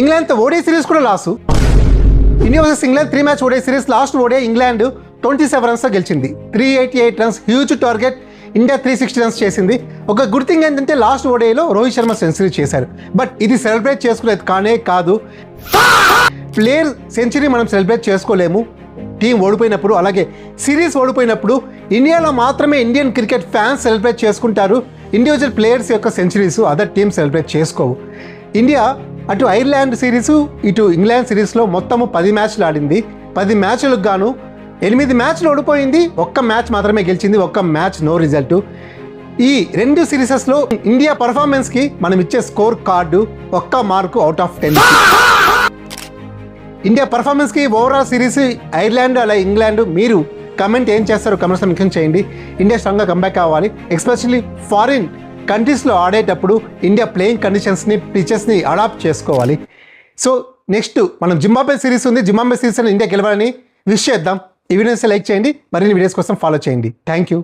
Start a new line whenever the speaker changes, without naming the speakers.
ఇంగ్లాండ్తో ODI series కూడా loss. India versus England 3 match ODI series. Last ODI England 27 రన్స్తో గెలిచింది. 388 runs huge target. India 360 runs చేసింది. ఒక good thing ఏంటంటే last ఓడేలో రోహిత్ శర్మ సెంచరీ చేశారు. బట్ ఇది సెలబ్రేట్ చేసుకునేది కానే కాదు. ప్లేయర్ సెంచరీ మనం సెలబ్రేట్ చేసుకోలేము టీం ఓడిపోయినప్పుడు. అలాగే సిరీస్ ఓడిపోయినప్పుడు ఇండియాలో మాత్రమే ఇండియన్ క్రికెట్ ఫ్యాన్స్ సెలబ్రేట్ చేసుకుంటారు. ఇండివిజువల్ ప్లేయర్స్ యొక్క సెంచరీస్ అదర్ టీమ్ సెలబ్రేట్ చేసుకోవు. ఇండియా అటు ఐర్లాండ్ సిరీసు ఇటు ఇంగ్లాండ్ సిరీస్లో మొత్తము 10 మ్యాచ్లు ఆడింది. 10 మ్యాచ్లకు గాను 8 మ్యాచ్లు ఓడిపోయింది. 1 మ్యాచ్ మాత్రమే గెలిచింది. 1 మ్యాచ్ నో రిజల్ట్. ఈ 2 సిరీసెస్లో ఇండియా పర్ఫార్మెన్స్కి మనం ఇచ్చే స్కోర్ కార్డు 1 మార్కు అవుట్ ఆఫ్ 10. ఇండియా పర్ఫార్మెన్స్కి ఓవరాల్ సిరీస్ ఐర్లాండ్ అలాగే ఇంగ్లాండ్ మీరు కమెంట్ ఏం చేస్తారో కమెంట్స్ మెన్షన్ చేయండి. ఇండియా స్ట్రాంగ్గా కంబ్యాక్ అవ్వాలి. ఎస్పెషల్లీ ఫారిన్ కంట్రీస్లో ఆడేటప్పుడు ఇండియా ప్లేయింగ్ కండిషన్స్ని పిచెస్ని అడాప్ట్ చేసుకోవాలి. సో నెక్స్ట్ మనం జింబాబ్వే సిరీస్ ఉంది. జింబాబ్వే సిరీస్ ఇండియా గెలవాలని విష్ చేద్దాం. ఈ వీడియోస్ లైక్ చేయండి. మరిన్ని వీడియోస్ కోసం ఫాలో చేయండి. Thank you.